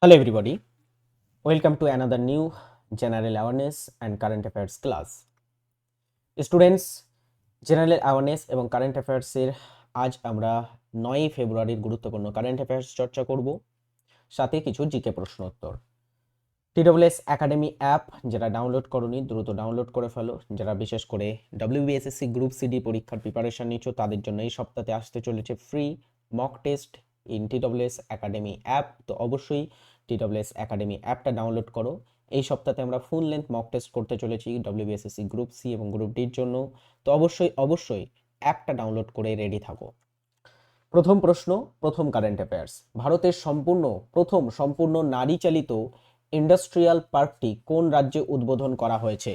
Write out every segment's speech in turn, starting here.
Hello everybody, welcome to another new general awareness and current affairs class. Students, general awareness এবং current অ্যাফেয়ার্সের আজ আমরা 9 ফেব্রুয়ারির গুরুত্বপূর্ণ current affairs চর্চা করব, সাথে কিছু জিকে প্রশ্ন উত্তর। TWS একাডেমি অ্যাপ যারা ডাউনলোড করনি দ্রুত ডাউনলোড করে ফেলো। যারা বিশেষ করে WBSSC গ্রুপ সিডি পরীক্ষার প্রিপারেশন নিচ্ছ তাদের জন্য এই সপ্তাহে আসতে চলেছে free mock test in TWS academy app. তো অবশ্যই TWS একাডেমি অ্যাপটা ডাউনলোড করো। এই সপ্তাহে আমরা ফুল লেন্থ মক টেস্ট করতে চলেছি WBSSC গ্রুপ সি এবং গ্রুপ ডির জন্য। তো অবশ্যই অ্যাপটা ডাউনলোড করে রেডি থাকো। প্রথম প্রশ্ন, প্রথম কারেন্ট অ্যাফেয়ার্স। ভারতের প্রথম সম্পূর্ণ নারী চালিত ইন্ডাস্ট্রিয়াল পার্কটি কোন রাজ্যে উদ্বোধন করা হয়েছে?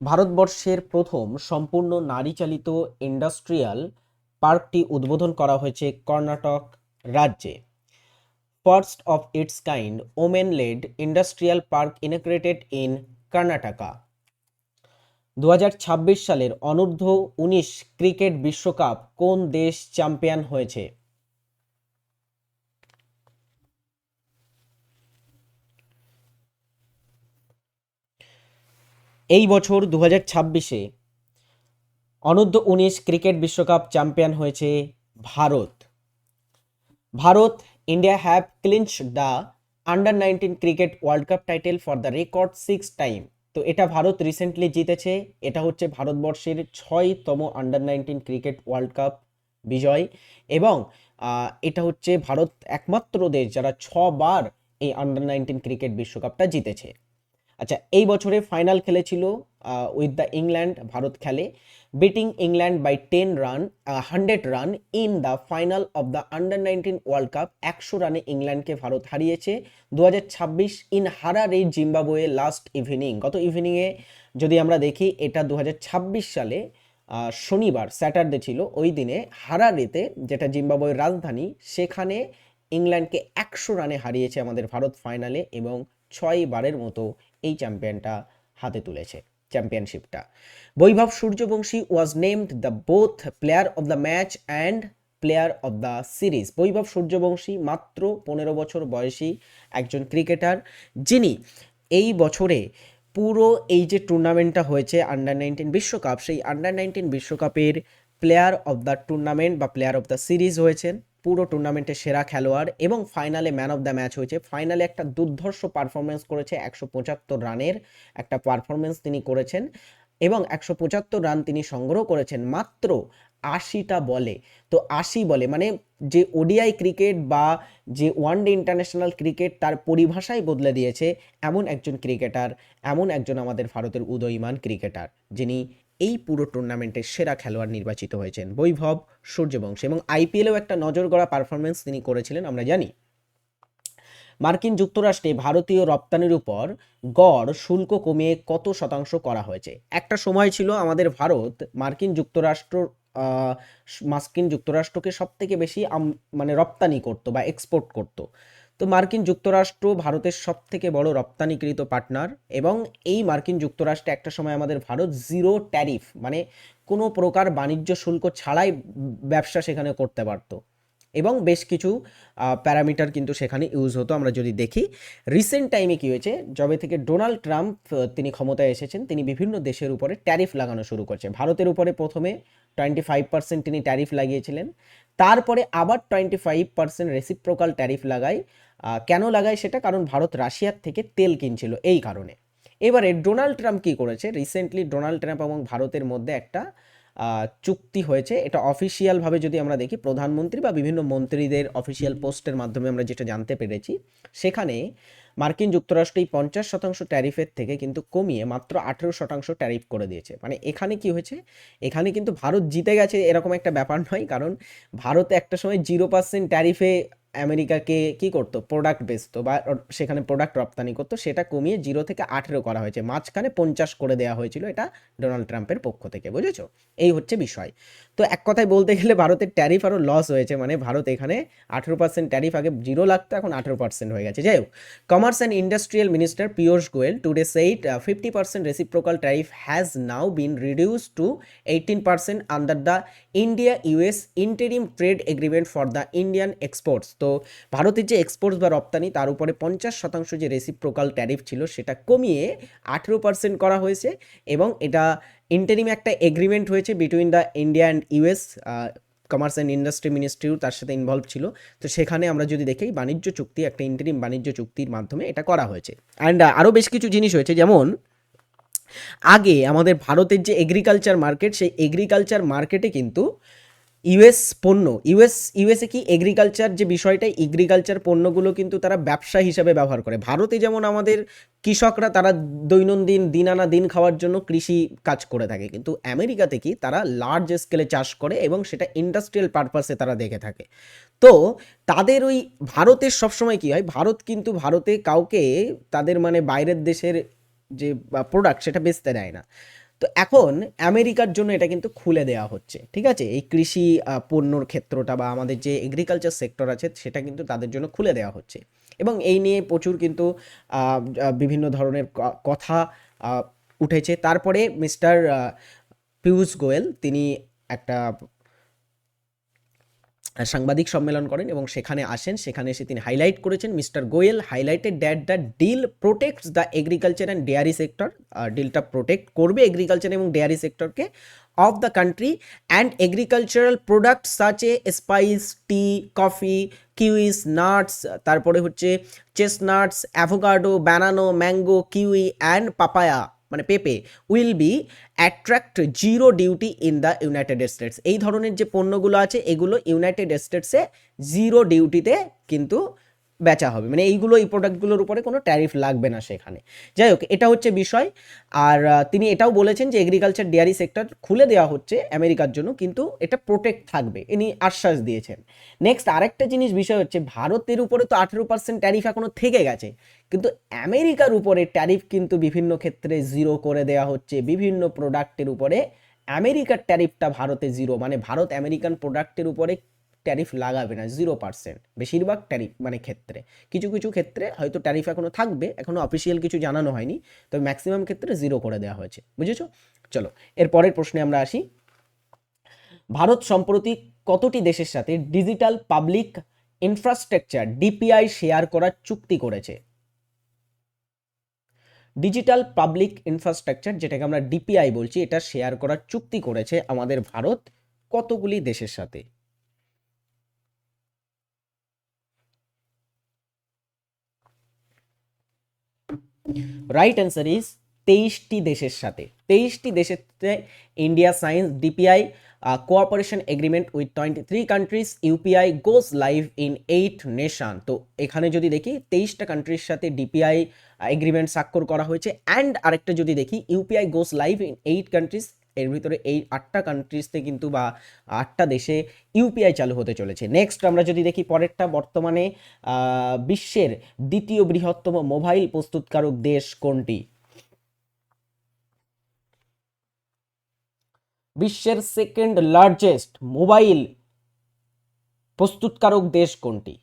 ভারতবর্ষের প্রথম সম্পূর্ণ নারী চালিত ইন্ডাস্ট্রিয়াল পার্কটি উদ্বোধন করা হয়েছে কর্ণাটক রাজ্যে। First of its kind women led industrial park integrated in Karnataka. 2026 সালের অনূর্ধ্ব 19 ক্রিকেট বিশ্বকাপ কোন দেশ চ্যাম্পিয়ন হয়েছে? এই বছর 2026-এ অনূর্ধ্ব 19 ক্রিকেট বিশ্বকাপ চ্যাম্পিয়ন হয়েছে Bharat. India have clinched the under 19 cricket world cup title for the record 6 time. তো এটা ভারত রিসেন্টলি জিতেছে। এটা হচ্ছে ভারতবর্ষের 6তম আন্ডার 19 ক্রিকেট ওয়ার্ল্ড কাপ বিজয় এবং এটা হচ্ছে ভারত একমাত্র দেশ যারা 6বার এই আন্ডার 19 ক্রিকেট বিশ্বকাপটা জিতেছে। আচ্ছা, এই বছরে ফাইনাল খেলেছিল উইথ দ্য ইংল্যান্ড। ভারত খেলে beating England by 100 run in the final of the under 19 world cup. 100 রানে ইংল্যান্ডকে ভারত হারিয়েছে 2026 in Harare Zimbabwe last evening. গত ইভিনিংয়ে যদি আমরা দেখি, এটা 2026 সালে শনিবার স্যাটারডে ছিল। ওই দিনে হারারেতে, যেটা জিম্বাবুয়ের রাজধানী, সেখানে ইংল্যান্ডকে 100 রানে হারিয়েছে আমাদের ভারত ফাইনালে এবং 6বারের মতো এই চ্যাম্পিয়নশিপটা। Vaibhav Suryavanshi was named the both player of the match and player of the series. Vaibhav Suryavanshi মাত্র 15 বছর বয়সী একজন ক্রিকেটার, যিনি এই বছরে পুরো এই যে টুর্নামেন্টটা হয়েছে আন্ডার 19 বিশ্বকাপ, সেই আন্ডার 19 বিশ্বকাপের প্লেয়ার অফ দ্য টুর্নামেন্ট বা প্লেয়ার অফ দ্য সিরিজ হয়েছেন, পুরো টুর্নামেন্টের সেরা খেলোয়াড় এবং ফাইনালে ম্যান অফ দ্য ম্যাচ হয়েছে। ফাইনালে একটা দুর্ধর্ষ পারফরমেন্স করেছে, 175 রানের একটা পারফরমেন্স তিনি করেছেন এবং 175 রান তিনি সংগ্রহ করেছেন মাত্র 80টা বলে। তো 80 বলে মানে যে ওডিআই ক্রিকেট বা যে ওয়ানডে ইন্টারন্যাশনাল ক্রিকেট তার পরিভাষাই বদলে দিয়েছে এমন একজন ক্রিকেটার, এমন একজন আমাদের ভারতের উদীয়মান ক্রিকেটার, যিনি এই পুরো টুর্নামেন্টের সেরা খেলোয়াড় নির্বাচিত হয়েছেন, বৈভব সূর্যবংশী। এবং আইপিএলেও একটা নজর গড়া পারফরমেন্স তিনি করেছিলেন, আমরা জানি। মার্কিন যুক্তরাষ্ট্রে ভারতীয় রপ্তানির উপর গড় শুল্ক কমিয়ে কত শতাংশ করা হয়েছে? একটা সময় ছিল আমাদের ভারত মার্কিন যুক্তরাষ্ট্রকে সব থেকে বেশি মানে রপ্তানি করতো বা এক্সপোর্ট করতো। তো মার্কিন যুক্তরাষ্ট্র ভারতের সব থেকে বড় রপ্তানিকৃত পার্টনার এবং এই মার্কিন যুক্তরাষ্ট্রে একটা সময় আমাদের ভারত জিরো ট্যারিফ মানে কোনো প্রকার বাণিজ্য শুল্ক ছাড়াই ব্যবসা সেখানে করতে পারতো এবং বেশ কিছু প্যারামিটার কিন্তু সেখানে ইউজ হতো। আমরা যদি দেখি রিসেন্ট টাইমে কী হয়েছে, যবে থেকে ডোনাল্ড ট্রাম্প তিনি ক্ষমতায় এসেছেন, তিনি বিভিন্ন দেশের উপরে ট্যারিফ লাগানো শুরু করছে। ভারতের উপরে প্রথমে 25% তিনি ট্যারিফ লাগিয়েছিলেন, তারপরে আবার 25% রেসিপ্রোকাল ট্যারিফ লাগায়। কেন লাগায় সেটা? কারণ ভারত রাশিয়ার থেকে তেল কিনছিল, এই কারণে। এবারে ডোনাল্ড ট্রাম্প কী করেছে, রিসেন্টলি ডোনাল্ড ট্রাম্প এবং ভারতের মধ্যে একটা চুক্তি হয়েছে। এটা অফিসিয়ালভাবে যদি আমরা দেখি, প্রধানমন্ত্রী বা বিভিন্ন মন্ত্রীদের অফিসিয়াল পোস্টের মাধ্যমে আমরা যেটা জানতে পেরেছি, সেখানে মার্কিন যুক্তরাষ্ট্র এই 50% ট্যারিফের থেকে কিন্তু কমিয়ে মাত্র 18% ট্যারিফ করে দিয়েছে। মানে এখানে কি হয়েছে, এখানে কিন্তু ভারত জিতে গেছে এরকম একটা ব্যাপার নয়, কারণ ভারত একটা সময় 0% ট্যারিফে আমেরিকাকে কি করতো, প্রোডাক্ট বেচতো বা সেখানে প্রোডাক্ট রপ্তানি করতো, সেটা কমিয়ে 0 থেকে 18 করা হয়েছে, মাঝখানে 50 করে দেওয়া হয়েছিল, এটা ডোনাল্ড ট্রাম্পের পক্ষ থেকে, বুঝেছো? এই হচ্ছে বিষয়। তো এক কথায় বলতে গেলে ভারতের ট্যারিফ আরও লস হয়েছে, মানে ভারত এখানে 18% ট্যারিফ, আগে 0 লাগতো, এখন 18% হয়ে গেছে। যাই হোক, commerce and industrial minister Piyush Goyal today said 50% reciprocal tariff has now been reduced to 18% under the India US interim trade agreement for the Indian exports. তো ভারতের যে এক্সপোর্টস বা রপ্তানি, তার উপরে 50% যে রেসিপ্রোকাল ট্যারিফ ছিল সেটা কমিয়ে 18% করা হয়েছে, এবং এটা ইন্টারিম একটা এগ্রিমেন্ট হয়েছে between the India and US. Commerce and industry মিনিস্ট্রিও তার সাথে ইনভলভ ছিল। তো সেখানে আমরা যদি দেখি বাণিজ্য চুক্তি, একটা ইন্টারিম বাণিজ্য চুক্তির মাধ্যমে এটা করা হয়েছে। অ্যান্ড আরও বেশ কিছু জিনিস হয়েছে, যেমন আগে আমাদের ভারতের যে এগ্রিকালচার মার্কেট, সেই এগ্রিকালচার মার্কেটে কিন্তু ইউএস পণ্য, ইউএসএ কি এগ্রিকালচার যে বিষয়টা, এগ্রিকালচার পণ্যগুলো কিন্তু তারা ব্যবসা হিসাবে ব্যবহার করে। ভারতে যেমন আমাদের কৃষকরা তারা দৈনন্দিন দিন আনা দিন খাওয়ার জন্য কৃষি কাজ করে থাকে, কিন্তু আমেরিকাতে কি তারা লার্জ স্কেলে চাষ করে এবং সেটা ইন্ডাস্ট্রিয়াল পারপাসে তারা দেখে থাকে। তো তাদের ওই ভারতের সবসময় কি হয়, ভারত কিন্তু ভারতে কাউকে তাদের মানে বাইরের দেশের যে প্রোডাক্ট সেটা বেচতে দেয় না। তো এখন আমেরিকার জন্য এটা কিন্তু খুলে দেওয়া হচ্ছে, ঠিক আছে, এই কৃষি পণ্যর ক্ষেত্রটা বা আমাদের যে এগ্রিকালচার সেক্টর আছে সেটা কিন্তু তাদের জন্য খুলে দেওয়া হচ্ছে। এবং এই নিয়ে প্রচুর কিন্তু বিভিন্ন ধরনের কথা উঠেছে। তারপরে মিস্টার পীয়ূষ গোয়েল তিনি একটা সাংবাদিক সম্মেলন করেন এবং সেখানে আসেন, সেখানে এসে তিনি হাইলাইট করেছেন, mister Goyal highlighted that the deal protects the agriculture and dairy sector. ডিলটা প্রোটেক্ট করবে এগ্রিকালচার এবং ডেয়ারি সেক্টরকে of the country and agricultural product such a spice, tea, coffee, kiwis, nuts, তারপরে হচ্ছে chestnuts, avocado, banana, mango, kiwi and papaya মানে পেঁপে will be attract zero duty in the United States. এই ধরনের যে পণ্যগুলো আছে এগুলো ইউনাইটেড স্টেটসে জিরো ডিউটিতে কিন্তু বেচা হবে, মানে এইগুলো এই প্রোডাক্টগুলোর উপরে কোনো ট্যারিফ লাগবে না সেখানে। যাই হোক, এটা হচ্ছে বিষয়। আর তিনি এটাও বলেছেন যে এগ্রিকালচার ডেয়ারি সেক্টর খুলে দেওয়া হচ্ছে আমেরিকার জন্য, কিন্তু এটা প্রোটেক্ট থাকবে, ইনি আশ্বাস দিয়েছেন। নেক্সট আরেকটা জিনিস বিষয় হচ্ছে, ভারতের উপরে তো 18% ট্যারিফ এখনো থেকে গেছে, কিন্তু আমেরিকার উপরে ট্যারিফ কিন্তু বিভিন্ন ক্ষেত্রে জিরো করে দেওয়া হচ্ছে। বিভিন্ন প্রোডাক্টের উপরে আমেরিকার ট্যারিফটা ভারতে জিরো, মানে ভারত আমেরিকান প্রোডাক্টের উপরে ট্যারিফ লাগাবে না, 0%। বেশিরভাগ ট্যারিফ মানে ক্ষেত্রে, কিছু কিছু ক্ষেত্রে হয়তো ট্যারিফ এখনো থাকবে, এখনো অফিসিয়াল কিছু জানানো হয়নি, তবে ম্যাক্সিমাম ক্ষেত্রে জিরো করে দেওয়া হয়েছে, বুঝেছো? চলো এর পরের প্রশ্নে আমরা আসি। ভারত সম্প্রতি কতটি দেশের সাথে digital public infrastructure DPI share করার চুক্তি করেছে? ডিজিটাল পাবলিক ইনফ্রাস্ট্রাকচার, যেটাকে আমরা ডিপিআই বলছি, এটা শেয়ার করার চুক্তি করেছে আমাদের ভারত কতগুলি দেশের সাথে? রাইট অ্যান্সার ইজ 23টি দেশের সাথে। 23টি দেশের সাথে India science DPI cooperation agreement with 23 countries. UPI goes live in 8 nation. তো এখানে যদি দেখি 23টা কান্ট্রির সাথে ডিপিআই এগ্রিমেন্ট স্বাক্ষর করা হয়েছে। অ্যান্ড আরেকটা যদি দেখি, UPI goes live in 8 countries, এর ভিতরে এই 8টা কান্ট্রিজতে কিন্তু বা 8টা দেশে ইউপিআই চালু হতে চলেছে। নেক্সট আমরা যদি দেখি পরেরটা, বর্তমানে বিশ্বের দ্বিতীয় বৃহত্তম মোবাইল প্রস্তুতকারক দেশ কোনটি? বিশ্বের সেকেন্ড লার্জেস্ট মোবাইল প্রস্তুতকারক দেশ কোনটি?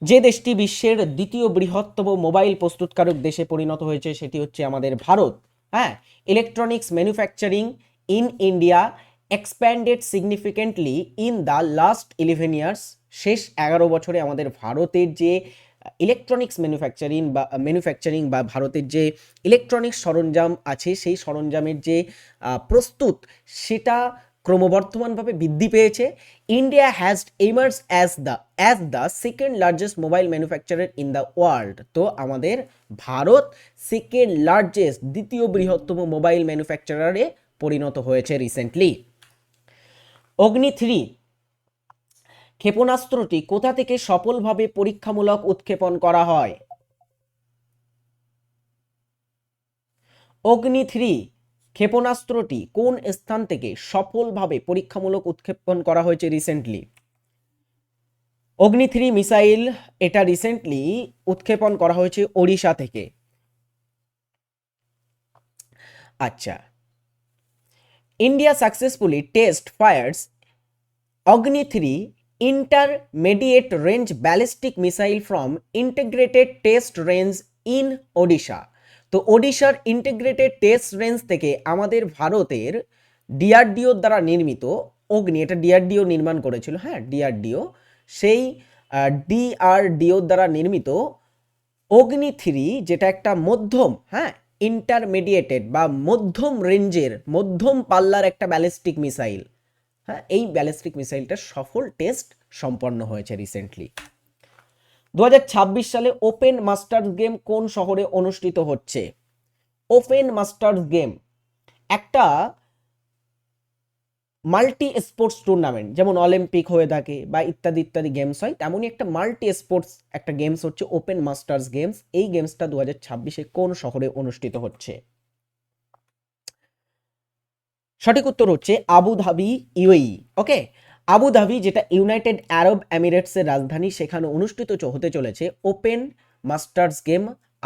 যে দেশটি বিশ্বের দ্বিতীয় বৃহত্তম মোবাইল প্রস্তুতকারক দেশে পরিণত হয়েছে সেটি হচ্ছে আমাদের ভারত। হ্যাঁ, electronics manufacturing in India expanded significantly in the last 11 years. শেষ 11 বছরে আমাদের ভারতের যে ইলেকট্রনিক্স ম্যানুফ্যাকচারিং বা ভারতের যে ইলেকট্রনিক্স সরঞ্জাম আছে সেই সরঞ্জামের যে প্রস্তুত সেটা ক্রমবর্ধমানভাবে বৃদ্ধি পেয়েছে। India has emerge as the second largest mobile manufacturer in the world. তো আমাদের ভারত সেকেন্ড লার্জেস্ট, দ্বিতীয় বৃহত্তম মোবাইল ম্যানুফ্যাকচারারে পরিণত হয়েছে রিসেন্টলি। অগ্নি 3 ক্ষেপণাস্ত্রটি কোথা থেকে সফলভাবে পরীক্ষামূলক উৎক্ষেপণ করা হয়? অগ্নি 3 ক্ষেপণাস্ত্রটি কোন স্থান থেকে সফলভাবে পরীক্ষামূলক উৎক্ষেপণ করা হয়েছে রিসেন্টলি? অগ্নি 3 মিসাইল এটা রিসেন্টলি উৎক্ষেপণ করা হয়েছে ওড়িশা থেকে। আচ্ছা, India successfully test fires Agni 3 intermediate range ballistic missile from integrated test range in Odisha. তো ওডিশার ইন্টিগ্রেটেড টেস্ট রেঞ্জ থেকে আমাদের ভারতের ডিআরডিও দ্বারা নির্মিত অগ্নি, এটা ডিআরডিও নির্মাণ করেছিল, হ্যাঁ ডিআরডিও, সেই ডিআরডিও দ্বারা নির্মিত অগ্নি 3, যেটা একটা মধ্যম, হ্যাঁ ইন্টারমিডিয়েটেড বা মধ্যম রেঞ্জের, মধ্যম পাল্লার একটা ব্যালিস্টিক মিসাইল, হ্যাঁ এই ব্যালিস্টিক মিসাইলটার সফল টেস্ট সম্পন্ন হয়েছে রিসেন্টলি। 2026 সালে ওপেন মাস্টার্স গেম কোন শহরে অনুষ্ঠিত হচ্ছে? ওপেন মাস্টার্স গেম একটা মাল্টি স্পোর্টস টুর্নামেন্ট, যেমন অলিম্পিক হয়ে থাকে বা ইত্যাদি ইত্যাদি গেমস হয়, তেমনই একটা মাল্টি স্পোর্টস একটা গেমস হচ্ছে ওপেন মাস্টার্স গেমস। এই গেমসটা 2026-এ কোন শহরে অনুষ্ঠিত হচ্ছে? সঠিক উত্তর হচ্ছে আবুধাবি, ইউএই। ওকে, আবুধাবি যেটা ইউনাইটেড আরব এমিরেটসের রাজধানী, সেখানে অনুষ্ঠিত হতে চলেছে open masters game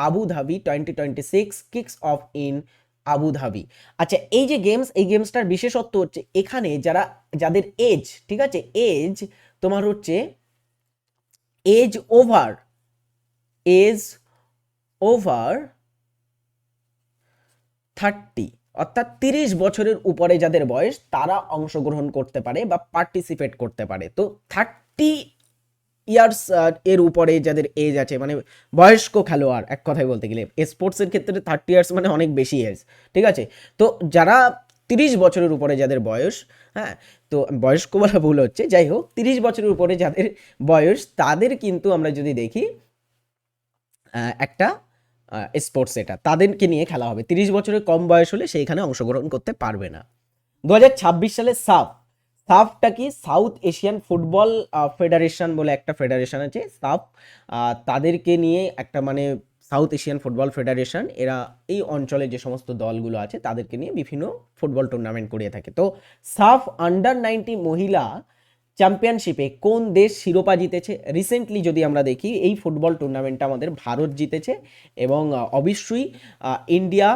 Abu Dhabi 2026 kicks of in Abu Dhabi. আচ্ছা, এই যে গেমস, এই গেমসটার বিশেষত্ব হচ্ছে এখানে যাদের এজ, ঠিক আছে, এজ তোমার হচ্ছে এজ ওভার এজ ওভার 30, অর্থাৎ 30 বছরের উপরে যাদের বয়স তারা অংশগ্রহণ করতে পারে বা পার্টিসিপেট করতে পারে। তো 30 ইয়ার্স এর উপরে যাদের এজ আছে, মানে বয়স্ক খেলোয়াড়, এক কথায় বলতে গেলে স্পোর্টসের ক্ষেত্রে 30 ইয়ার্স মানে অনেক বেশি এজ, ঠিক আছে। তো যারা 30 বছরের উপরে যাদের বয়স, হ্যাঁ তো বয়স্ক বলা ভুল হচ্ছে, যাই হোক 30 বছরের উপরে যাদের বয়স তাদের কিন্তু আমরা যদি দেখি একটা স্পোর্টস, এটা তাদেরকে নিয়ে খেলা হবে। 30 বছরের কম বয়স হলে সেইখানে অংশগ্রহণ করতে পারবে না। 2026 সালে সাফটা কি? সাউথ এশিয়ান ফুটবল ফেডারেশন বলে একটা ফেডারেশন আছে সাফ, তাদেরকে নিয়ে একটা, মানে সাউথ এশিয়ান ফুটবল ফেডারেশন, এরা এই অঞ্চলে যে সমস্ত দলগুলো আছে তাদেরকে নিয়ে বিভিন্ন ফুটবল টুর্নামেন্ট করিয়ে থাকে। তো সাফ আন্ডার 90 মহিলা চ্যাম্পিয়নশিপে কোন দেশ শিরোপা জিতেছে? রিসেন্টলি যদি আমরা দেখি এই ফুটবল টুর্নামেন্টটা আমাদের ভারত জিতেছে, এবং অবশ্যই ইন্ডিয়া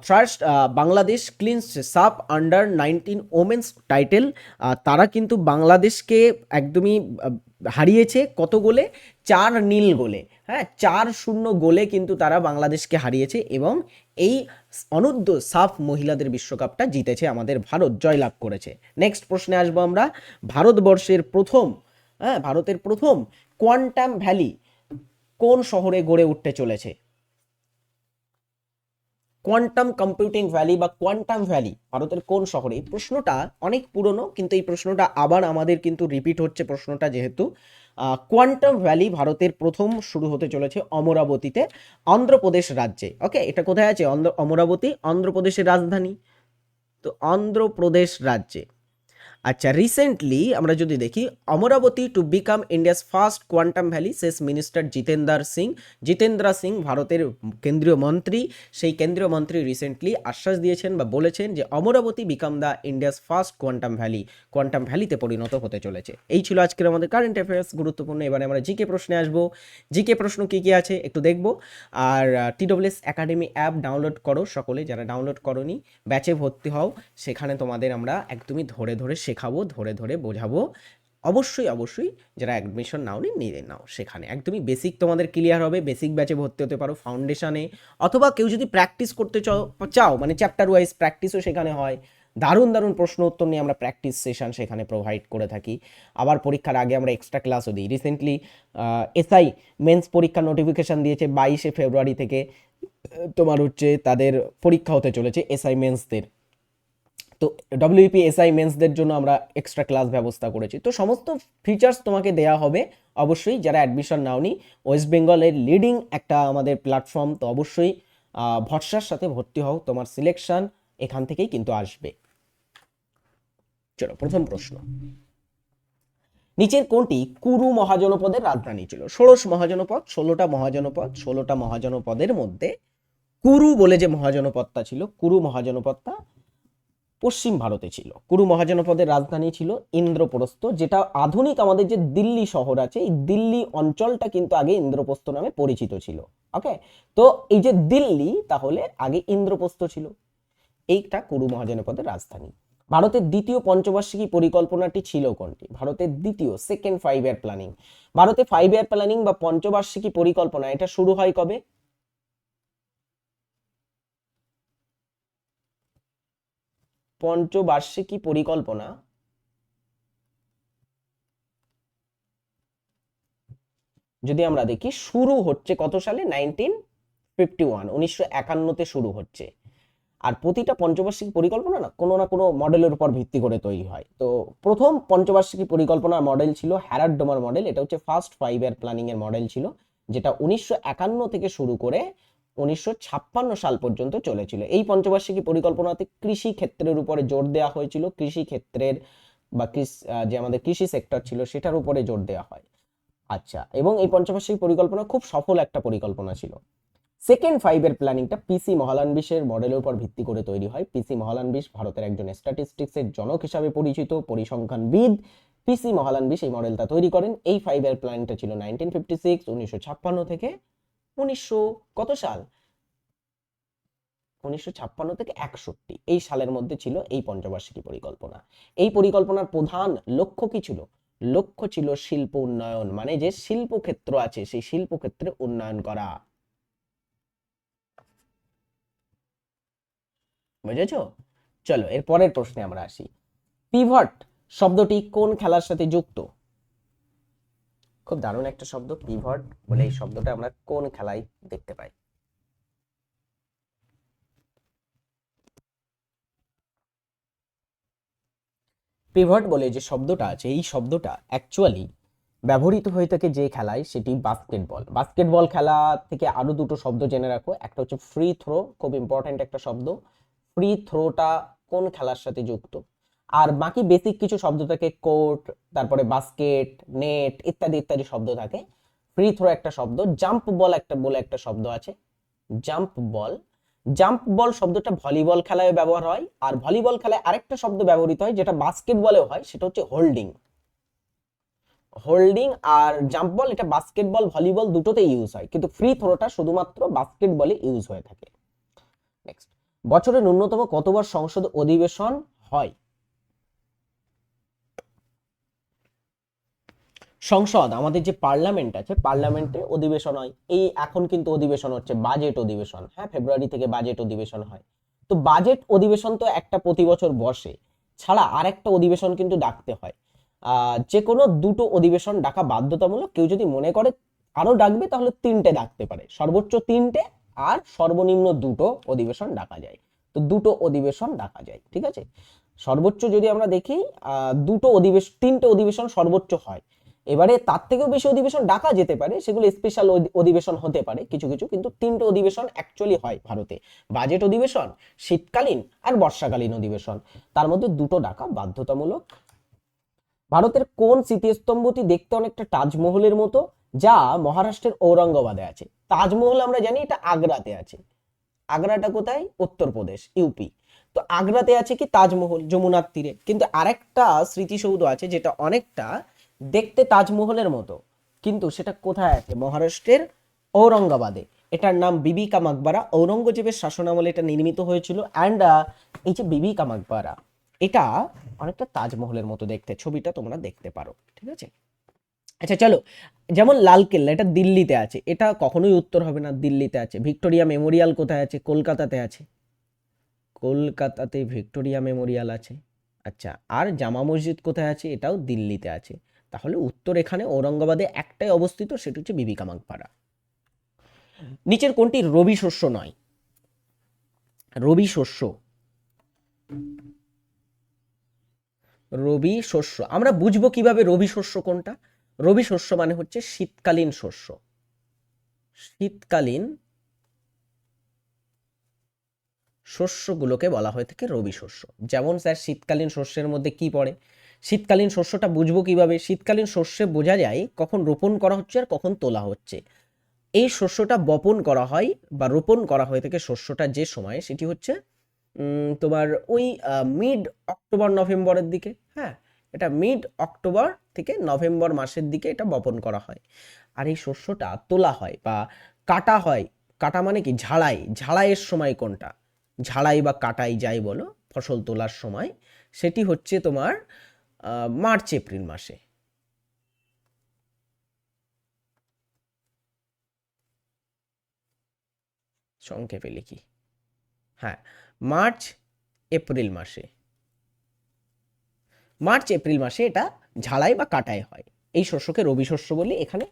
ফার্স্ট, বাংলাদেশ ক্লিনস সাফ আন্ডার 19 ওমেন্স টাইটেল। তারা কিন্তু বাংলাদেশকে একদমই হারিয়েছে কত গোলে? 4-0 গোলে, হ্যাঁ 4-0 গোলে কিন্তু তারা বাংলাদেশকে হারিয়েছে, এবং এই অনূর্ধ্ব সাফ মহিলাদের বিশ্বকাপটা জিতেছে আমাদের ভারত, জয়লাভ করেছে। নেক্সট প্রশ্নে আসবো আমরা। ভারতবর্ষের প্রথম, হ্যাঁ ভারতের প্রথম কোয়ান্টাম ভ্যালি কোন শহরে গড়ে উঠতে চলেছে? কোয়ান্টাম কম্পিউটিং ভ্যালি বা কোয়ান্টাম ভ্যালি ভারতের কোন শহরে? এই প্রশ্নটা অনেক পুরনো, কিন্তু এই প্রশ্নটা আবার আমাদের কিন্তু রিপিট হচ্ছে প্রশ্নটা, যেহেতু কোয়ান্টাম ভ্যালি ভারতের প্রথম শুরু হতে চলেছে অমরাবতীতে, অন্ধ্রপ্রদেশ রাজ্যে। ওকে, এটা কোথায় আছে? অমরাবতী অন্ধ্রপ্রদেশের রাজধানী, তো অন্ধ্রপ্রদেশ রাজ্যে। আচ্ছা, রিসেন্টলি আমরা যদি দেখি, Amaravati to become India's first quantum valley, শেষ মিনিস্টার জিতেন্দ্র সিং ভারতের কেন্দ্রীয় মন্ত্রী, সেই কেন্দ্রীয় মন্ত্রী রিসেন্টলি আশ্বাস দিয়েছেন বা বলেছেন যে Amaravati become the India's first quantum ভ্যালিতে পরিণত হতে চলেছে। এই ছিল আজকের আমাদের কারেন্ট অ্যাফেয়ার্স, গুরুত্বপূর্ণ। এবারে আমরা জিকে প্রশ্নে আসবো। জিকে প্রশ্ন কি কি আছে একটু দেখবো। আর TWS একাডেমি অ্যাপ ডাউনলোড করো সকলে, যারা ডাউনলোড করোনি ব্যাচে ভর্তি হও, সেখানে তোমাদের আমরা একদমই ধরে ধরে শেখাবো, ধরে ধরে বোঝাবো। অবশ্যই যারা অ্যাডমিশন নাওনি নিয়ে নাও, সেখানে একদমই বেসিক তোমাদের ক্লিয়ার হবে। বেসিক ব্যাচে ভর্তি হতে পারো, ফাউন্ডেশনে, অথবা কেউ যদি প্র্যাকটিস করতে চাও মানে চ্যাপ্টার ওয়াইজ প্র্যাকটিসও সেখানে হয়। দারুণ দারুণ প্রশ্ন উত্তর নিয়ে আমরা প্র্যাকটিস সেশন সেখানে প্রোভাইড করে থাকি। আবার পরীক্ষার আগে আমরা এক্সট্রা ক্লাসও দিই। রিসেন্টলি এসআই মেন্স পরীক্ষার নোটিফিকেশান দিয়েছে 22শে ফেব্রুয়ারি থেকে, তোমার হচ্ছে তাদের পরীক্ষা হতে চলেছে এসআই মেন্সদের। তো ডব্লিউপি এসআই মেন্সদের জন্য আমরা এক্সট্রা ক্লাস ব্যবস্থা করেছি। তো সমস্ত ফিচার্স তোমাকে দেয়া হবে। অবশ্যই যারা অ্যাডমিশন নাওনি, ওয়েস্ট বেঙ্গলের লিডিং একটা আমাদের প্ল্যাটফর্ম, তো অবশ্যই ভরসার সাথে ভর্তি হও, তোমার সিলেকশন এখান থেকেই কিন্তু আসবে। চলো, প্রথম প্রশ্ন, নিচের কোনটি কুরু মহাজনপদের রাজধানী ছিল? 16টা মহাজনপদের মধ্যে কুরু বলে যে মহাজনপদটা ছিল, কুরু মহাজনপদটা পশ্চিম ভারতে ছিল। কুরু মহাজনপদের রাজধানী ছিল ইন্দ্রপ্রস্থ, যেটা আধুনিক আমাদের যে দিল্লি শহর আছে, এই দিল্লি অঞ্চলটা কিন্তু আগে ইন্দ্রপ্রস্থ নামে পরিচিত ছিল। ওকে, তো এই যে দিল্লি তাহলে আগে ইন্দ্রপ্রস্থ ছিল। এইটা কুরু মহাজনপদের রাজধানী। ভারতের দ্বিতীয় পঞ্চবার্ষিকী পরিকল্পনাটি ছিল কোনটি? ভারতের দ্বিতীয়, সেকেন্ড 5 ইয়ার প্ল্যানিং। ভারতে 5 ইয়ার প্ল্যানিং বা পঞ্চবার্ষিকী পরিকল্পনা এটা শুরু হয় কবে? পঞ্চবার্ষিকী পরিকল্পনা যদি আমরা দেখি শুরু হচ্ছে কত সালে? 1951, 1951-তে শুরু হচ্ছে। আর প্রতিটা পঞ্চবার্ষিকী পরিকল্পনা না কোনো মডেলের উপর ভিত্তি করে তৈরি হয়। তো প্রথম পঞ্চবার্ষিকী পরিকল্পনার মডেল ছিল হ্যারাড ডোমার মডেল। এটা হচ্ছে ফার্স্ট 5 ইয়ার প্ল্যানিং এর মডেল ছিল, যেটা 1951 থেকে শুরু করে 1956 সাল পর্যন্ত চলেছিল। এই পঞ্চবার্ষিকী পরিকল্পনাতে কৃষি ক্ষেত্রের উপরে জোর দেওয়া হয়েছিল। কৃষি ক্ষেত্রের বা যে আমাদের কৃষি সেক্টর ছিল সেটার উপরে জোর দেওয়া হয়। আচ্ছা, এবং এই পঞ্চবার্ষিকী পরিকল্পনা খুব সফল একটা পরিকল্পনা ছিল। সেকেন্ড 5 ইয়ার প্ল্যানিংটা পিসি মহালানবিশের মডেলের উপর ভিত্তি করে তৈরি হয়। পিসি মহালানবিশ ভারতের একজন স্ট্যাটিস্টিক্সের জনক হিসাবে পরিচিত পরিসংখ্যানবিদ। পিসি মহালানবিশ এই মডেলটা তৈরি করেন। এই 5 ইয়ার প্ল্যানিংটা ছিল 1956, 1956 থেকে 1900 কত সাল? 1956 থেকে 61 এই সালের মধ্যে ছিল এই পঞ্চবার্ষিকী পরিকল্পনা। এই পরিকল্পনার প্রধান লক্ষ্য কি ছিল? লক্ষ্য ছিল শিল্প উন্নয়ন, মানে যে শিল্প ক্ষেত্র আছে সেই শিল্প ক্ষেত্রে উন্নয়ন করা। বুঝেছো? চলো এর পরের প্রশ্নে আমরা আসি। পিভট শব্দটি কোন খেলার সাথে যুক্ত? খুব দারুণ একটা শব্দ পিভট বলে, এই শব্দটা আমরা কোন খেলায় দেখতে পাই? পিভট বলে যে শব্দটা আছে, এই শব্দটা অ্যাকচুয়ালি ব্যবহৃত হয়ে থাকে যে খেলায়, সেটি বাস্কেটবল। বাস্কেটবল খেলা থেকে আরো দুটো শব্দ জেনে রাখো। একটা হচ্ছে ফ্রি থ্রো, খুব ইম্পর্ট্যান্ট একটা শব্দ। ফ্রি থ্রোটা কোন খেলার সাথে যুক্ত? আর বাকি বেসিক কিছু শব্দ থাকে, কোর্ট, তারপরে বাস্কেট, নেট ইত্যাদি ইত্যাদি শব্দ থাকে। ফ্রি থ্রো একটা শব্দ। জাম্প বল একটা শব্দ আছে, জাম্প বল। জাম্প বল শব্দটা ভলিবল খেলায় ব্যবহার হয়। আর ভলিবল খেলায় আরেকটা শব্দ ব্যবহৃত হয় যেটা বাস্কেটবলেও হয়, সেটা হচ্ছে হোল্ডিং। হোল্ডিং আর জাম্প বল এটা বাস্কেটবল ভলিবল দুটোতেই ইউজ হয়, কিন্তু ফ্রি থ্রোটা শুধুমাত্র বাস্কেটবলে ইউজ হয়ে থাকে। নেক্সট, বছরে ন্যূনতম কতবার সংসদ অধিবেশন হয়? সংসদ আমাদের যে পার্লামেন্ট আছে, পার্লামেন্টে অধিবেশন হয়। এই এখন কিন্তু অধিবেশন হচ্ছে বাজেট অধিবেশন। হ্যাঁ, ফেব্রুয়ারি থেকে বাজেট অধিবেশন হয়। তো বাজেট অধিবেশন তো একটা প্রতি বছর বসে, ছাড়া আর একটা অধিবেশন কিন্তু ডাকতে হয়। যে কোনো দুটো অধিবেশন ডাকা বাধ্যতামূলক। কেউ যদি মনে করে আরো ডাকবে তাহলে 3টে ডাকতে পারে, সর্বোচ্চ 3টে, আর সর্বনিম্ন দুটো অধিবেশন ডাকা যায়। তো দুটো অধিবেশন ডাকা যায়, ঠিক আছে। সর্বোচ্চ যদি আমরা দেখি দুটো অধিবেশন, 3টে অধিবেশন সর্বোচ্চ হয়। এবারে তার থেকেও বেশি অধিবেশন ডাকা যেতে পারে, সেগুলো স্পেশাল অধিবেশন হতে পারে কিছু কিছু, কিন্তু 3টে অধিবেশন অ্যাকচুয়ালি হয় ভারতে। বাজেট অধিবেশন, শীতকালীন আর বর্ষাকালীন অধিবেশন। তার মধ্যে দুটো ডাকা বাধ্যতামূলক। ভারতের কোন স্মৃতিস্তম্ভটি দেখতে অনেকটা তাজমহলের মতো, যা মহারাষ্ট্রের ঔরঙ্গাবাদে আছে? তাজমহল আমরা জানি এটা আগ্রাতে আছে। আগ্রাটা কোথায়? উত্তরপ্রদেশ, ইউপি। তো আগ্রাতে আছে কি তাজমহল, যমুনার তীরে। কিন্তু আরেকটা স্মৃতিসৌধ আছে যেটা অনেকটা দেখতে তাজমহলের মতো, কিন্তু সেটা কোথায় আছে? মহারাষ্ট্রের ঔরঙ্গাবাদে। এটার নাম বিবি কা মাকবারা। ঔরঙ্গজেবের শাসনামলে এটা নির্মিত হয়েছিল। অ্যান্ড এই যে বিবি কা মাকবারা, এটা অনেকটা তাজমহলের মতো দেখতে। ছবিটা তোমরা দেখতে পারো, ঠিক আছে। আচ্ছা চলো, যেমন লালকেল্লা এটা দিল্লিতে আছে, এটা কখনোই উত্তর হবে না, দিল্লিতে আছে। ভিক্টোরিয়া মেমোরিয়াল কোথায় আছে? কলকাতাতে আছে। কলকাতাতে ভিক্টোরিয়া মেমোরিয়াল আছে। আচ্ছা, আর জামা মসজিদ কোথায় আছে? এটাও দিল্লিতে আছে। তাহলে উত্তর এখানে ঔরঙ্গাবাদে একটাই অবস্থিত, সেটা হচ্ছে বিবি কা মাকবারা। নিচের কোনটি রবি শস্য নয়? রবি শস্য, রবি শস্য আমরা বুঝবো কিভাবে রবি শস্য কোনটা? রবি শস্য মানে হচ্ছে শীতকালীন শস্য। শীতকালীন শস্যগুলোকে বলা হয়ে থাকে রবি শস্য। যেমন স্যার শীতকালীন শস্যের মধ্যে কি পড়ে? শীতকালীন শস্যটা বুঝবো কিভাবে? শীতকালীন শস্যে বোঝা যায় কখন রোপণ করা হচ্ছে আর কখন তোলা হচ্ছে। এই শস্যটা বপন করা হয় বা রোপণ করা হয়ে থাকে শস্যটা যে সময়, সেটি হচ্ছে তোমার ওই মিড অক্টোবর নভেম্বরের দিকে। হ্যাঁ, এটা মিড অক্টোবর থেকে নভেম্বর মাসের দিকে এটা বপন করা হয়। আর এই শস্যটা তোলা হয় বা কাটা হয়। কাটা মানে কি? ঝাড়াই। ঝাড়াইয়ের সময় কোনটা? ঝাড়াই বা কাটাই যাই বলো, ফসল তোলার সময় সেটি হচ্ছে তোমার মার্চ এপ্রিল মাসে। সংক্ষেপে লিখি, হ্যাঁ, মার্চ এপ্রিল মাসে। মার্চ এপ্রিল মাসে এটা ঝাড়াই বা কাটাই হয়। এই শস্যকে রবি শস্য বলি। এখানে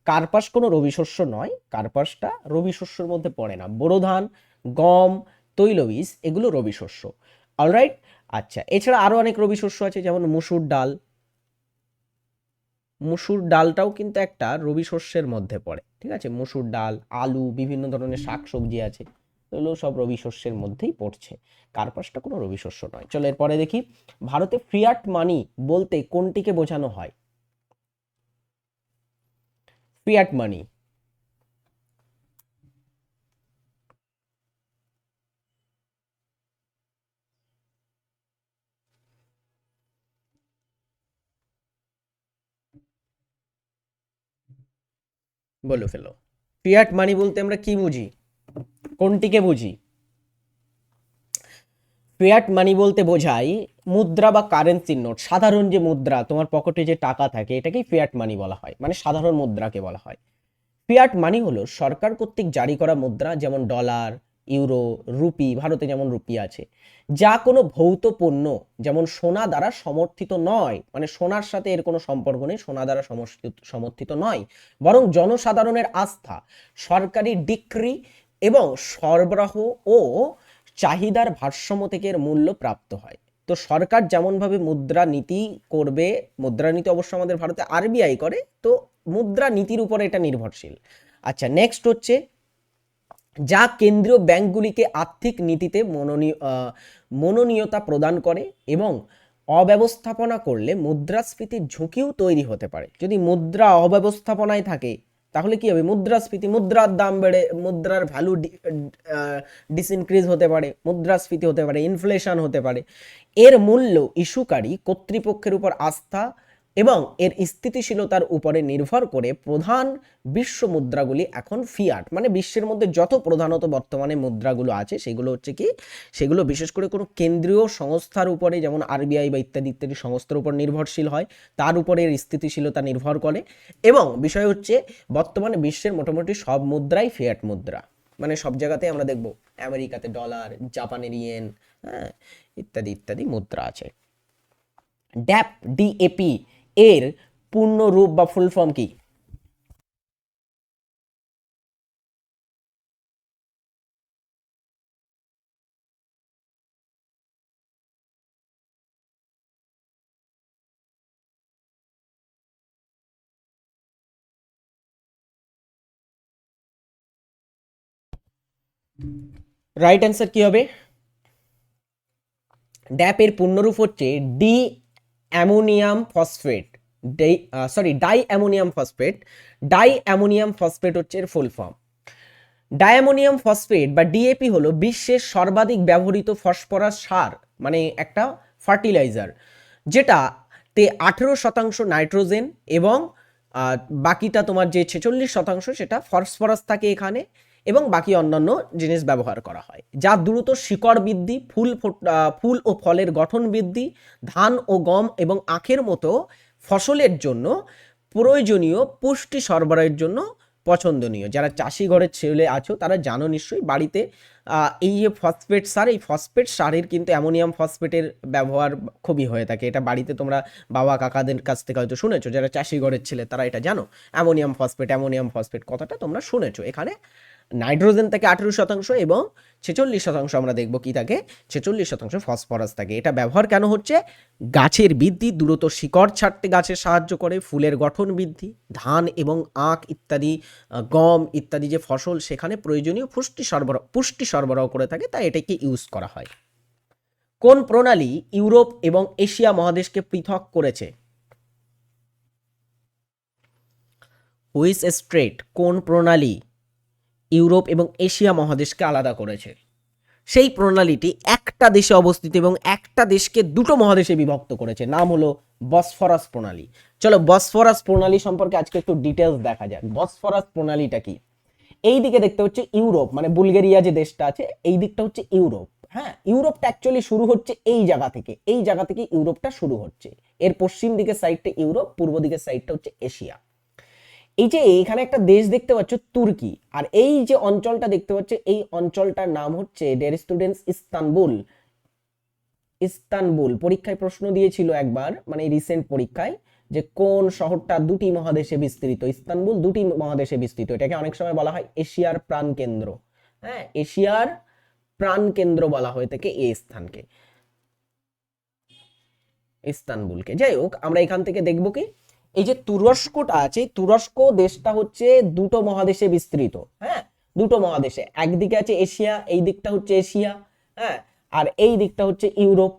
কার্পাস কোনো রবি শস্য নয়, কার্পাসটা রবি শস্যের মধ্যে পড়ে না। বোরো ধান, গম, তৈলবীজ এগুলো রবি শস্য। অলরাইট। আচ্ছা, এছাড়া আরও অনেক রবি শস্য আছে, যেমন মুসুর ডাল। মুসুর ডালটাও কিন্তু একটা রবি শস্যের মধ্যে পড়ে, ঠিক আছে? মুসুর ডাল, আলু, বিভিন্ন ধরনের শাক সবজি আছে, এগুলো সব রবি শস্যের মধ্যেই পড়ছে। কার্পাসটা কোনো রবি শস্য নয়। চলো এরপরে দেখি, ভারতে ফিয়াট মানি বলতে কোনটিকে বোঝানো হয়? ফিয়াট মানি। বলে ফেলো। ফিয়াট মানি বলতে আমরা কি বুঝি? কোনটিকে বুঝি? ফিয়াট মানি বলতে বোঝায় মুদ্রা বা কারেন্সির নোট। সাধারণ যে মুদ্রা, তোমার পকেটে যে টাকা থাকে, এটাকেই ফিয়াট মানি বলা হয়, মানে সাধারণ মুদ্রাকে বলা হয়। ফিয়াট মানি হলো সরকার কর্তৃক জারি করা মুদ্রা, যেমন ডলার, ইউরো, রুপি, ভারতে যেমন রুপি আছে, যা কোনো ভৌত পণ্য যেমন সোনা দ্বারা সমর্থিত নয়। মানে সোনার সাথে এর কোনো সম্পর্ক নেই, সোনা দ্বারা সমর্থিত নয়, বরং জনসাধারণের আস্থা, সরকারি ডিক্রি এবং সরবরাহ ও চাহিদার ভারসাম্য থেকে এর মূল্য প্রাপ্ত হয়। তো সরকার যেমনভাবে মুদ্রা নীতি করবে, মুদ্রানীতি অবশ্য আমাদের ভারতে আরবিআই করে, তো মুদ্রা নীতির উপরে এটা নির্ভরশীল। আচ্ছা, নেক্সট হচ্ছে, যা কেন্দ্রীয় ব্যাংকগুলিকে আর্থিক নীতিতে মনোনীয়তা প্রদান করে এবং অব্যবস্থাপনা করলে মুদ্রাস্ফীতির ঝুঁকিও তৈরি হতে পারে। যদি মুদ্রা অব্যবস্থাপনায় থাকে তাহলে কি হবে? মুদ্রাস্ফীতি, মুদ্রার দাম বেড়ে মুদ্রার ভ্যালু ডিসইনক্রিজ হতে পারে, মুদ্রাস্ফীতি হতে পারে, ইনফ্লেশন হতে পারে। এর মূল্য ইস্যুকারী কর্তৃপক্ষের উপর আস্থা এবং এর স্থিতিশীলতার উপরে নির্ভর করে প্রধান বিশ্ব মুদ্রাগুলি এখন ফিয়াট। মানে বিশ্বের মধ্যে যত প্রধানত বর্তমানে মুদ্রাগুলো আছে সেগুলো হচ্ছে কি, সেগুলো বিশেষ করে কোনো কেন্দ্রীয় সংস্থার উপরে, যেমন আরবিআই বা ইত্যাদি ইত্যাদি সংস্থার উপর নির্ভরশীল হয়, তার উপরে এর স্থিতিশীলতা নির্ভর করে। এবং বিষয় হচ্ছে, বর্তমানে বিশ্বের মোটামুটি সব মুদ্রাই ফিয়াট মুদ্রা। মানে সব জায়গাতে আমরা দেখব, আমেরিকাতে ডলার, জাপানের ইয়েন, হ্যাঁ, ইত্যাদি ইত্যাদি মুদ্রা আছে। ড্যাপ, ডিএপি এর পূর্ণ রূপ বা ফুল ফর্ম কি? রাইট অ্যান্সার কি হবে? ড্যাপ এর পূর্ণরূপ হচ্ছে D ammonium phosphate. Die ammonium phosphate. Die ammonium phosphate হচ্ছে এর ফুল ফর্ম। ডায়ামোনিয়াম ফসফেট বা ডিএপি হলো বিশ্বের সর্বাধিক ব্যবহৃত ফসফরাস সার, মানে একটা ফার্টিলাইজার, যেটাতে 18% নাইট্রোজেন এবং বাকিটা তোমার যে 46% সেটা ফসফরাস থাকে এখানে, এবং বাকি অন্যান্য জিনিস ব্যবহার করা হয়, যা দ্রুত শিকড় বৃদ্ধি, ফুল ও ফলের গঠন বৃদ্ধি, ধান ও গম এবং আখের মতো ফসলের জন্য প্রয়োজনীয় পুষ্টি সরবরাহের জন্য পছন্দনীয়। যারা চাষি ঘরের ছেলে আছো তারা জানো নিশ্চয়ই, বাড়িতে এই যে ফসফেট সার, এই ফসফেট সারের কিন্তু অ্যামোনিয়াম ফসফেটের ব্যবহার খুবই হয়ে থাকে। এটা বাড়িতে তোমরা বাবা কাকাদের কাছ থেকে হয়তো শুনেছো, যারা চাষি ঘরের ছেলে তারা এটা জানো। অ্যামোনিয়াম ফসফেট, অ্যামোনিয়াম ফসফেট কথাটা তোমরা শুনেছো। এখানে নাইট্রোজেন থাকে 18% এবং 46% আমরা দেখব কি থাকে, 46% ফসফরাস থাকে। এটা ব্যবহার কেন হচ্ছে? গাছের বৃদ্ধি, দ্রুত শিকড় ছাড়তে গাছের সাহায্য করে, ফুলের গঠন বৃদ্ধি, ধান এবং আখ ইত্যাদি, গম ইত্যাদি যে ফসল, সেখানে প্রয়োজনীয় পুষ্টি সরবরাহ করে থাকে, তাই এটাকে ইউজ করা হয়। কোন প্রণালী ইউরোপ এবং এশিয়া মহাদেশকে পৃথক করেছে? হুইচ স্ট্রেট, কোন প্রণালী ইউরোপ এবং এশিয়া মহাদেশকে আলাদা করেছে? সেই প্রণালীটি একটা দেশে অবস্থিত এবং একটা দেশকে দুটো মহাদেশে বিভক্ত করেছে, নাম হলো বসফরাস প্রণালী। চলো বসফরাস প্রণালী সম্পর্কে আজকে একটু ডিটেলস দেখা যাক। বসফরাস প্রণালীটা কি? এই দিকে দেখতে হচ্ছে ইউরোপ, মানে বুলগেরিয়া যে দেশটা আছে এই দিকটা হচ্ছে ইউরোপ। হ্যাঁ, ইউরোপটা অ্যাকচুয়ালি শুরু হচ্ছে এই জায়গা থেকে, এই জায়গা থেকে ইউরোপটা শুরু হচ্ছে। এর পশ্চিম দিকের সাইডটা ইউরোপ, পূর্ব দিকের সাইডটা হচ্ছে এশিয়া। এই যে এখানে একটা দেশ দেখতে পাচ্ছ তুর্কি, আর এই যে অঞ্চলটা দেখতে পাচ্ছ এই অঞ্চলটার নাম হচ্ছে ডিয়ার স্টুডেন্টস ইস্তানবুল। ইস্তানবুল পরীক্ষায় প্রশ্ন দিয়েছিল একবার, মানে রিসেন্ট পরীক্ষায়, যে কোন শহরটা দুটি মহাদেশে বিস্তৃত। ইস্তানবুল দুটি মহাদেশে বিস্তৃত, এটাকে অনেক সময় বলা হয় এশিয়ার প্রাণ কেন্দ্র। হ্যাঁ, এশিয়ার প্রাণ কেন্দ্র বলা হয়ে থাকে এই স্থানকে, ইস্তানবুলকে। যাই হোক, আমরা এখান থেকে দেখবো কি, এই যে তুরস্কটা আছে, তুরস্ক দেশটা হচ্ছে দুটো মহাদেশে বিস্তৃত। হ্যাঁ, দুটো মহাদেশে, একদিকে আছে এশিয়া, এই দিকটা হচ্ছে এশিয়া। হ্যাঁ, আর এই দিকটা হচ্ছে ইউরোপ।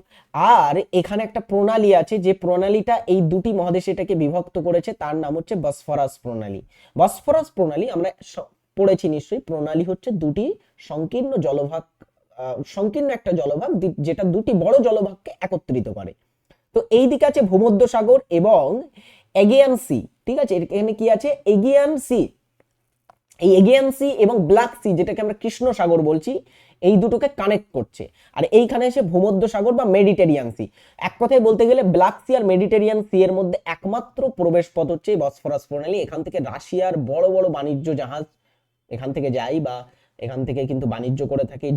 আর এখানে একটা প্রণালী আছে, যে প্রণালীটা এই দুটি মহাদেশে এটাকে বিভক্ত করেছে, তার নাম হচ্ছে বসফরাস প্রণালী। বসফরাস প্রণালী আমরা পড়েছি নিশ্চয়ই। প্রণালী হচ্ছে দুটি সংকীর্ণ জলভাগ, সংকীর্ণ একটা জলভাগ যেটা দুটি বড় জলভাগকে একত্রিত করে। তো এই দিকে আছে ভূমধ্যসাগর এবং এগিয়ান সি। ঠিক আছে, এখানে কি আছে? এগিয়ান সি। এই এগিয়ান সি এবং ব্ল্যাক সি, যেটাকে আমরা কৃষ্ণ সাগর বলছি, এই দুটোকে কানেক্ট করছে। আর এইখানে এসে ভূমধ্যসাগর বা মেডিটেরিয়ান সি। এক কথায় বলতে গেলে ব্ল্যাক সি আর মেডিটেরিয়ান সি এর মধ্যে একমাত্র প্রবেশ পথ হচ্ছে বসফরাস প্রণালী। এখান থেকে রাশিয়ার বড় বড় বাণিজ্য জাহাজ এখান থেকে যায়, বা এখান থেকে কিন্তু বাণিজ্য করে থাকে।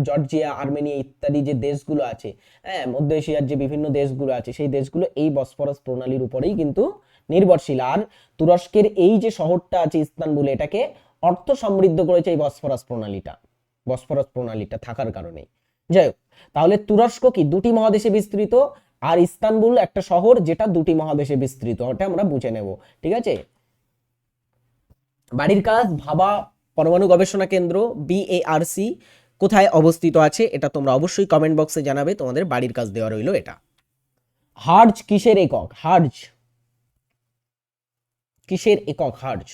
জর্জিয়া, আর্মেনিয়া ইত্যাদি যে দেশগুলো আছে, হ্যাঁ, মধ্য এশিয়ার যে বিভিন্ন দেশগুলো আছে, সেই দেশগুলো এই বসফরাস প্রণালীর উপরেই কিন্তু নির্ভরশীল। আর তুরস্কের এই যে শহরটা আছে ইস্তানবুল, এটাকে অর্থ সমৃদ্ধ করেছে এই বসফরাস প্রণালীটা থাকার কারণে। যাই হোক, তাহলে তুরস্ক কি দুটি মহাদেশে বিস্তৃত, আর ইস্তানবুল একটা শহর যেটা দুটি মহাদেশে বিস্তৃত, ওটা আমরা বুঝে নেব। ঠিক আছে, বাড়ির কাজ, ভাবা পরমাণু গবেষণা কেন্দ্র BARC কোথায় অবস্থিত আছে এটা তোমরা অবশ্যই কমেন্ট বক্সে জানাবে। তোমাদের বাড়ির কাজ দেওয়া রইল এটা। হার্জ কিসের একক? হার্জ কিসের একক? হার্জ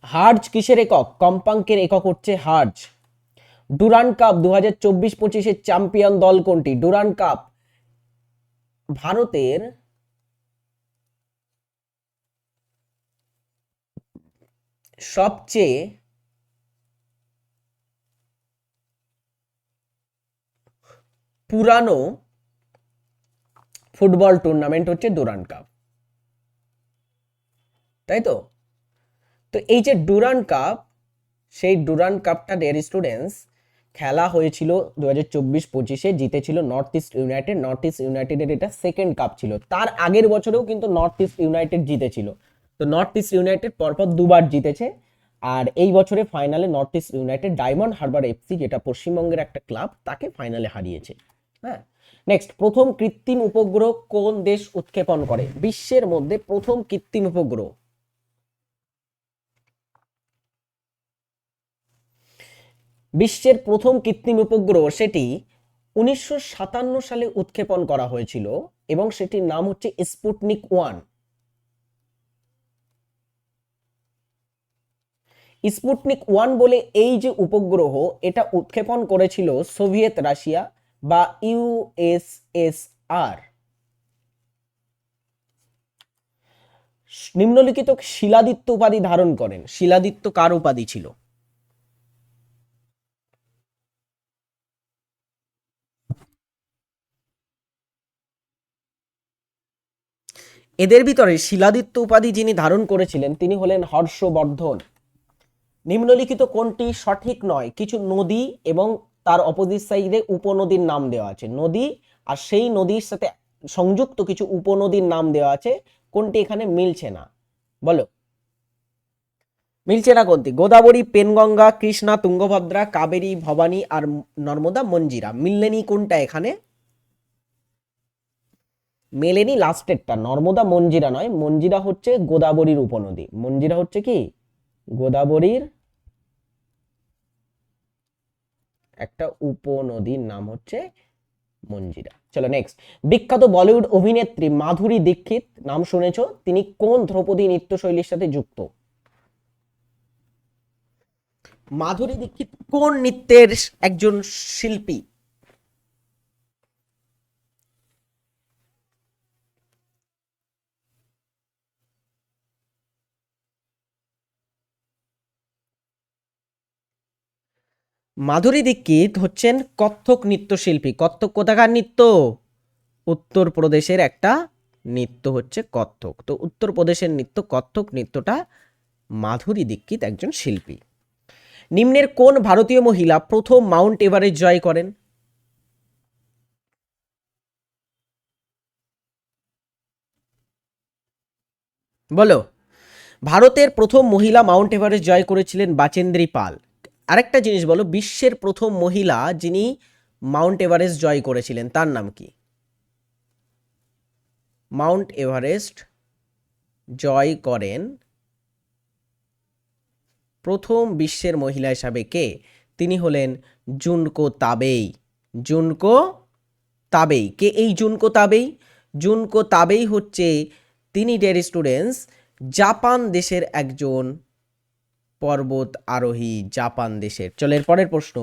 হার্জ কিসের একক? কম্পাঙ্কের একক হচ্ছে হার্জ। ডুরান্ড কাপ 2024-25 চ্যাম্পিয়ন দল কোনটি? ডুরান্ড কাপ ভারতের সবচেয়ে পুরানো ফুটবল টুর্নামেন্ট হচ্ছে ডুরান্ড কাপ, তাই তো? তো এই যে ডুরান্ড কাপ, সেই ডুরান্ড কাপটা ডিয়ার স্টুডেন্টস খেলা হয়েছিল 2024-25-এ, জিতেছিল north east United. North east ইউনাইটেডের এটা সেকেন্ড কাপ ছিল। তার আগের বছরেও কিন্তু নর্থ ইস্ট ইউনাইটেড জিতেছিল। তো নর্থ ইস্ট ইউনাইটেড পরপর দুবার জিতেছে। আর এই বছরে ফাইনালে north east United diamond Harbour FC, যেটা পশ্চিমবঙ্গের একটা ক্লাব, তাকে ফাইনালে হারিয়েছে। হ্যাঁ, নেক্সট, প্রথম কৃত্রিম উপগ্রহ কোন দেশ উৎক্ষেপণ করে? বিশ্বের মধ্যে প্রথম কৃত্রিম উপগ্রহ, বিশ্বের প্রথম কৃত্রিম উপগ্রহ, সেটি 1957 সালে উৎক্ষেপণ করা হয়েছিল এবং সেটির নাম হচ্ছে স্পুটনিক 1। স্পুটনিক 1 বলে এই যে উপগ্রহ, এটা উৎক্ষেপণ করেছিল সোভিয়েত রাশিয়া বা USSR। নিম্নলিখিত শিলাদিত্য উপাধি ধারণ করেন। শিলাদিত্য কার উপাধি ছিল? এদের ভিতরে শিলাদিত্য উপাধি যিনি ধারণ করেছিলেন তিনি হলেন হর্ষবর্ধন। নিম্নলিখিত কোনটি সঠিক নয়? কিছু নদী এবং তার অপোজিট সাইডে উপনদীর নাম দেওয়া আছে। নদী আর সেই নদীর সাথে সংযুক্ত কিছু উপনদীর নাম দেওয়া আছে, কোনটি এখানে মিলছে না? বলো, মিলছে না কোনটি? গোদাবরী, পেনগঙ্গা, কৃষ্ণা, তুঙ্গভদ্রা, কাবেরী, ভবানী আর নর্মদা, মঞ্জিরা। মিললেনি কোনটা এখানে? মেলেনি লাস্টেরটা, নর্মদা মঞ্জিরা নয়। মঞ্জিরা হচ্ছে গোদাবরীর উপনদী। মঞ্জিরা হচ্ছে কি? গোদাবরীর একটা উপনদীর নাম হচ্ছে মঞ্জিরা। চলো নেক্সট, বিখ্যাত বলিউড অভিনেত্রী মাধুরী দীক্ষিত নাম শুনেছো? তিনি কোন ধ্রুপদী নৃত্যশৈলীর সাথে যুক্ত? মাধুরী দীক্ষিত কোন নৃত্যের একজন শিল্পী? মাধুরী দীক্ষিত হচ্ছেন কত্থক নৃত্যশিল্পী। কত্থক কোথাকার নৃত্য? উত্তরপ্রদেশের একটা নৃত্য হচ্ছে কত্থক। তো উত্তরপ্রদেশের নৃত্য কত্থক নৃত্যটা মাধুরী দীক্ষিত একজন শিল্পী। নিম্নের কোন ভারতীয় মহিলা প্রথম মাউন্ট এভারেস্ট জয় করেন? বলো। ভারতের প্রথম মহিলা মাউন্ট এভারেস্ট জয় করেছিলেন বাচেন্দ্রী পাল। আরেকটা জিনিস বলো, বিশ্বের প্রথম মহিলা যিনি মাউন্ট এভারেস্ট জয় করেছিলেন তার নাম কি? মাউন্ট এভারেস্ট জয় করেন প্রথম বিশ্বের মহিলা হিসাবে কে? তিনি হলেন জুনকো তাবেই। Junko Tabei. কে এই জুনকো তাবেই? জুনকো তাবেই হচ্ছে তিনি, ডিয়ার স্টুডেন্টস, জাপান দেশের একজন পর্বত আরোহী। জাপান দেশের। চলো এর পরের প্রশ্ন,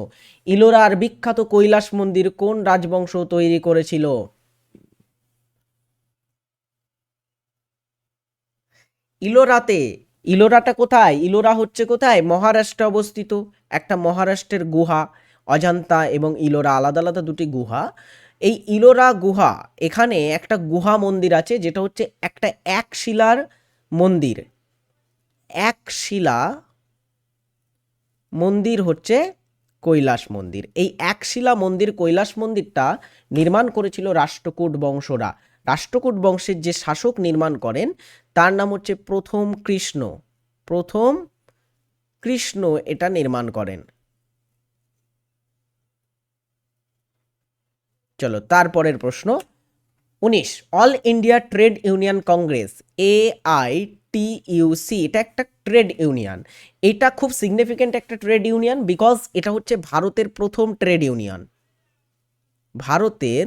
ইলোরার বিখ্যাত কৈলাস মন্দির কোন রাজবংশ তৈরি করেছিল? ইলোরাতে। ইলোরাটা কোথায়? ইলোরা হচ্ছে কোথায়? মহারাষ্ট্রে অবস্থিত। একটা মহারাষ্ট্রের গুহা। অজান্তা এবং ইলোরা আলাদা আলাদা দুটি গুহা। এই ইলোরা গুহা, এখানে একটা গুহা মন্দির আছে যেটা হচ্ছে একটা এক শিলার মন্দির। এক শিলা মন্দির হচ্ছে কৈলাস মন্দির। এই একশিলা মন্দির কৈলাস মন্দিরটা নির্মাণ করেছিল রাষ্ট্রকূট বংশরা। রাষ্ট্রকূট বংশের যে শাসক নির্মাণ করেন তার নাম হচ্ছে প্রথম কৃষ্ণ। প্রথম কৃষ্ণ এটা নির্মাণ করেন। চলো তারপরের প্রশ্ন 19, all India trade union Congress, AITUC, এটা একটা ট্রেড ইউনিয়ন। এটা খুব সিগনিফিক্যান্ট একটা ট্রেড ইউনিয়ন বিকজ এটা হচ্ছে ভারতের প্রথম ট্রেড ইউনিয়ন। ভারতের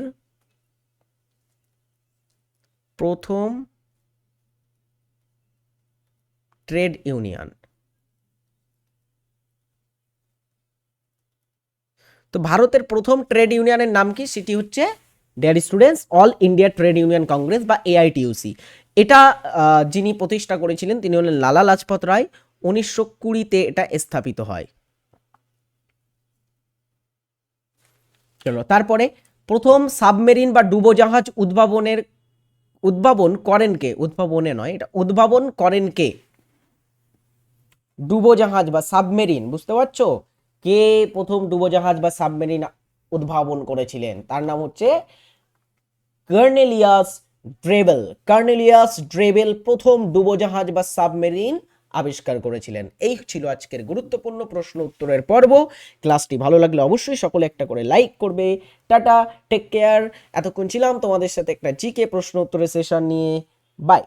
প্রথম ট্রেড ইউনিয়ন। তো ভারতের প্রথম ট্রেড ইউনিয়নের নাম কি? সেটি হচ্ছে, dear students, all India trade union Congress বা AITUC। এটা যিনি প্রতিষ্ঠা করেছিলেন তিনি হলেন লালা লাজপত রায়। 1920-তে এটা স্থাপিত হয়। চলো তারপরে, প্রথম সাবমেরিন বা ডুবোজাহাজ উদ্ভাবন করেন কে? উদ্ভাবনে নয়, এটা উদ্ভাবন করেন কে? ডুবোজাহাজ বা সাবমেরিন, বুঝতে পারছো? কে প্রথম ডুবোজাহাজ বা সাবমেরিন উদ্ভাবন করেছিলেন? তার নাম হচ্ছে কর্নেলিয়াস ড্রেবেল। কর্নেলিয়াস ড্রেবেল প্রথম ডুবোজাহাজ বা সাবমেরিন আবিষ্কার করেছিলেন। এই ছিল আজকের গুরুত্বপূর্ণ প্রশ্ন উত্তরের পর্ব। ক্লাসটি ভালো লাগলে অবশ্যই সকলে একটা করে লাইক করবে। Tata, take care. এতক্ষণ ছিলাম তোমাদের সাথে একটা জিকে প্রশ্ন উত্তরের সেশন নিয়ে। বাই।